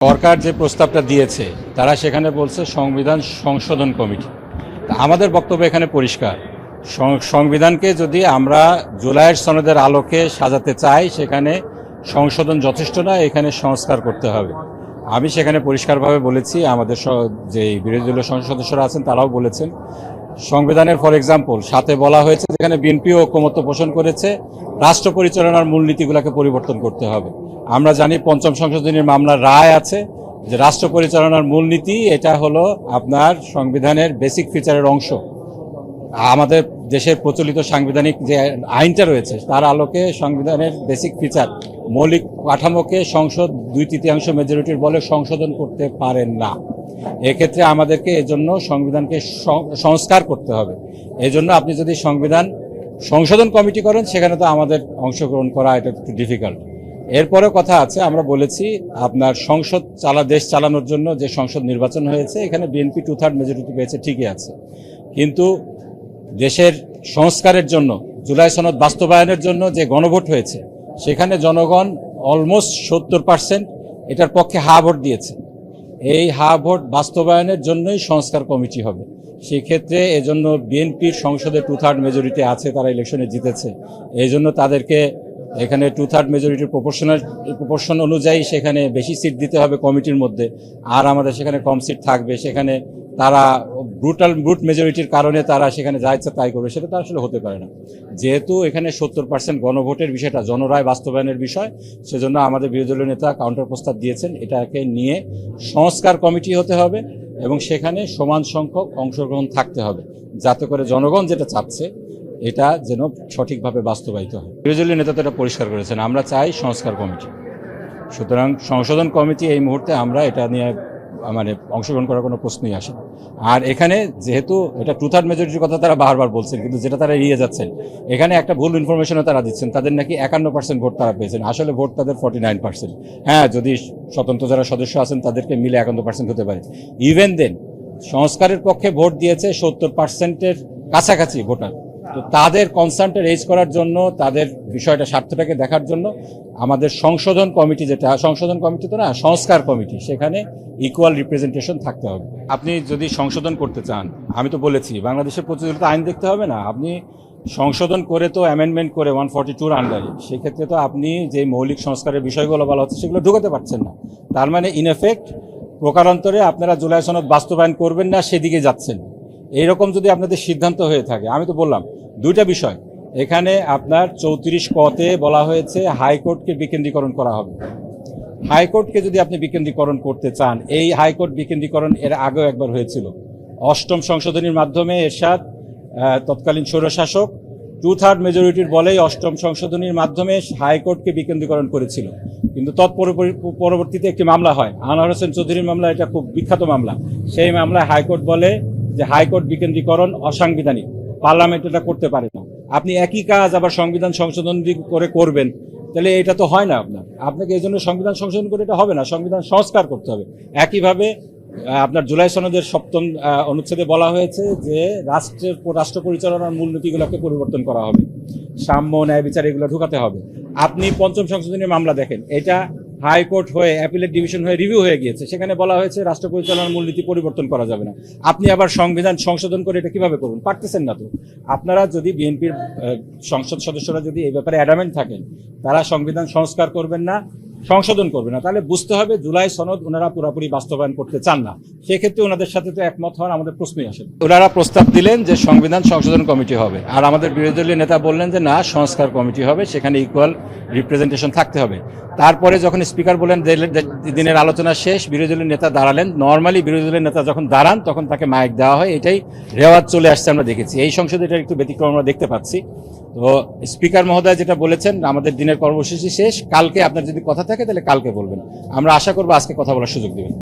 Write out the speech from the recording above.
সরকার যে প্রস্তাবটা দিয়েছে তারা সেখানে বলছে সংবিধান সংশোধন কমিটি। আমাদের বক্তব্য এখানে পরিষ্কার, সংবিধানকে যদি আমরা জুলাইয়ের সনদের আলোকে সাজাতে চাই সেখানে সংশোধন যথেষ্ট না, এখানে সংস্কার করতে হবে। আমি সেখানে পরিষ্কারভাবে বলেছি, আমাদের যে বিরোধী দলীয় সংসদ সদস্যরা আছেন তারাও বলেছেন। সংবিধানের ফর এক্সাম্পল সাথে বলা হয়েছে যেখানে বিএনপিও ঐকমত্য পোষণ করেছে, রাষ্ট্র পরিচালনার মূলনীতিগুলোকে পরিবর্তন করতে হবে। আমরা জানি পঞ্চম সংশোধনীর মামলার রায় আছে যে রাষ্ট্র পরিচালনার মূলনীতি এটা হলো আপনার সংবিধানের বেসিক ফিচারের অংশ। আমাদের দেশের প্রচলিত সাংবিধানিক যে আইনটা রয়েছে তার আলোকে সংবিধানের বেসিক ফিচার মৌলিক কাঠামোকে সংসদ 2/3 মেজরিটির বলে সংশোধন করতে পারেন না। এক্ষেত্রে আমাদেরকে এজন্য সংবিধানকে সংস্কার করতে হবে। এজন্য আপনি যদি সংবিধান সংশোধন কমিটি করেন সেখানে তো আমাদের অংশগ্রহণ করা এটা একটু ডিফিকাল্ট। এরপরেও কথা আছে, আমরা বলেছি আপনার দেশ চালানোর জন্য যে সংসদ নির্বাচন হয়েছে এখানে বিএনপি 2/3 মেজরিটি পেয়েছে, ঠিকই আছে, কিন্তু দেশের সংস্কারের জন্য জুলাই সনদ বাস্তবায়নের জন্য যে গণভোট হয়েছে সেখানে জনগণ অলমোস্ট 70% এটার পক্ষে হা ভোট দিয়েছে। এই হা ভোট বাস্তবায়নের জন্যই সংস্কার কমিটি হবে। সেই ক্ষেত্রে এজন্য বিএনপির সংসদে 2/3 মেজরিটি আছে, তারা ইলেকশনে জিতেছে, এই জন্য তাদেরকে এখানে 2/3 মেজরিটির প্রপোর্শন অনুযায়ী সেখানে বেশি সিট দিতে হবে কমিটির মধ্যে, আর আমাদের সেখানে কম সিট থাকবে। সেখানে তারা ব্রুট মেজরিটির কারণে তারা সেখানে যা ইচ্ছা তাই করবে, সেটা তো আসলে হতে পারে না। যেহেতু এখানে 70% গণভোটের বিষয়টা জনরায় বাস্তবায়নের বিষয়, সেজন্য আমাদের বিরোধী দলীয় নেতা কাউন্টার প্রস্তাব দিয়েছেন, এটাকে নিয়ে সংস্কার কমিটি হতে হবে এবং সেখানে সমান সংখ্যক অংশগ্রহণ থাকতে হবে, যাতে করে জনগণ যেটা চাচ্ছে এটা যেন সঠিকভাবে বাস্তবায়িত হয়। বিরোধী দলীয় নেতা তো এটা পরিষ্কার করেছেন, আমরা চাই সংস্কার কমিটি। সুতরাং সংশোধন কমিটি এই মুহূর্তে আমরা এটা নিয়ে অংশগ্রহণ করার কোনো প্রশ্নই আসে না। আর এখানে যেহেতু এটা 2/3 মেজরিটির কথা তারা বারবার বলছেন, কিন্তু যেটা তারা এড়িয়ে যাচ্ছেন, এখানে একটা ভুল ইনফরমেশনও তারা দিচ্ছেন, তাদের নাকি 51% ভোট তারা পেয়েছেন, আসলে ভোট তাদের 49%। হ্যাঁ, যদি স্বতন্ত্র যারা সদস্য আছেন তাদেরকে মিলে 51% হতে পারে। ইভেন দেন সংস্কারের পক্ষে ভোট দিয়েছে 70%-এর কাছাকাছি ভোটার। তো তাদের কনসার্নটা রেজ করার জন্য, তাদের বিষয়টা স্বার্থটাকে দেখার জন্য আমাদের সংশোধন কমিটি, যেটা সংশোধন কমিটি তো না, সংস্কার কমিটি, সেখানে ইকুয়াল রিপ্রেজেন্টেশন থাকতে হবে। আপনি যদি সংশোধন করতে চান, আমি তো বলেছি বাংলাদেশের প্রচলিত আইন দেখতে হবে না, আপনি সংশোধন করে তো অ্যামেন্ডমেন্ট করে 142 আন্ডারে, সেক্ষেত্রে তো আপনি যে মৌলিক সংস্কারের বিষয়গুলো বলা হচ্ছে সেগুলো ঢুকাতে পারছেন না। তার মানে ইন এফেক্ট প্রকারান্তরে আপনারা জুলাই সনদ বাস্তবায়ন করবেন না, সেদিকে যাচ্ছেন। এইরকম যদি আপনাদের সিদ্ধান্ত হয়ে থাকে, আমি তো বললাম দুইটা বিষয় এখানে আপনার 34 কতে বলা হয়েছে হাইকোর্টকে বিকেন্দ্রীকরণ করা হবে। হাইকোর্টকে যদি আপনি বিকেন্দ্রীকরণ করতে চান, এই হাইকোর্ট বিকেন্দ্রীকরণ এর আগেও একবার হয়েছিল 8ম সংশোধনীর মাধ্যমে। এরশাদ তৎকালীন স্বৈরশাসক 2/3 মেজরিটির বলেই 8ম সংশোধনীর মাধ্যমে হাইকোর্টকে বিকেন্দ্রীকরণ করেছিল, কিন্তু পরবর্তীতে একটি মামলা হয়, আনোয়ার হোসেন চৌধুরীর মামলা, এটা খুব বিখ্যাত মামলা। সেই মামলায় হাইকোর্ট বলে যে হাইকোর্ট বিকেন্দ্রীকরণ অসাংবিধানিক, পার্লামেন্ট এটা করতে পারে না। আপনি একই কাজ আবার সংবিধান সংশোধন করে করবেন, তাহলে এটা তো হয় না। আপনাকে এই জন্য সংবিধান সংশোধন করে এটা হবে না, সংবিধান সংস্কার করতে হবে। একইভাবে আপনার জুলাই সনদের 7ম অনুচ্ছেদে বলা হয়েছে যে রাষ্ট্র পরিচালনার মূলনীতিগুলোকে পরিবর্তন করা হবে, সাম্য ন্যায় বিচার এগুলো ঢুকাতে হবে। আপনি 5ম সংশোধনীর মামলা দেখেন, এটা হাইকোর্ট হয়ে অ্যাপিলেট ডিভিশন হয়ে রিভিউ হয়ে গিয়েছে, সেখানে বলা হয়েছে রাষ্ট্র পরিচালনার মূলনীতি পরিবর্তন করা যাবে না। আপনি আবার সংবিধান সংশোধন করে এটা কিভাবে করবেন? পারতেছেন না তো। আপনারা যদি বিএনপির সংসদ সদস্যরা যদি এই ব্যাপারে অ্যাডামেন্ট থাকেন, তারা সংবিধান সংস্কার করবেন না, সংশোধন করবে না, তাহলে বুঝতে হবে জুলাই সনদ ওনারা পুরোপুরি বাস্তবায়ন করতে চান না। সেক্ষেত্রে ওনাদের সাথে তো একমত হওয়ার আমাদের প্রশ্নই আসে। ওনারা প্রস্তাব দিলেন যে সংবিধান সংশোধন কমিটি হবে, আর আমাদের বিরোধী দলীয় নেতা বললেন যে না, সংস্কার কমিটি হবে, সেখানে ইকুয়াল রিপ্রেজেন্টেশন থাকতে হবে। তারপরে যখন স্পিকার বলেন দিনের আলোচনা শেষ, বিরোধী দলীয় নেতা দাঁড়ালেন। নর্মালি বিরোধী দলীয় নেতা যখন দাঁড়ান তখন তাকে মাইক দেওয়া হয়, এটাই রেওয়াজ চলে আসছে, আমরা দেখেছি। এই সংসদে এটা একটু ব্যতিক্রম আমরা দেখতে পাচ্ছি। তো স্পিকার মহোদয় যেটা বলেছেন, আমাদের দিনের কর্মসূচি শেষ, কালকে আপনার যদি কথা থাকে তাহলে কালকে বলবেন, আমরা আশা করবো আজকে কথা বলার সুযোগ দেবেন।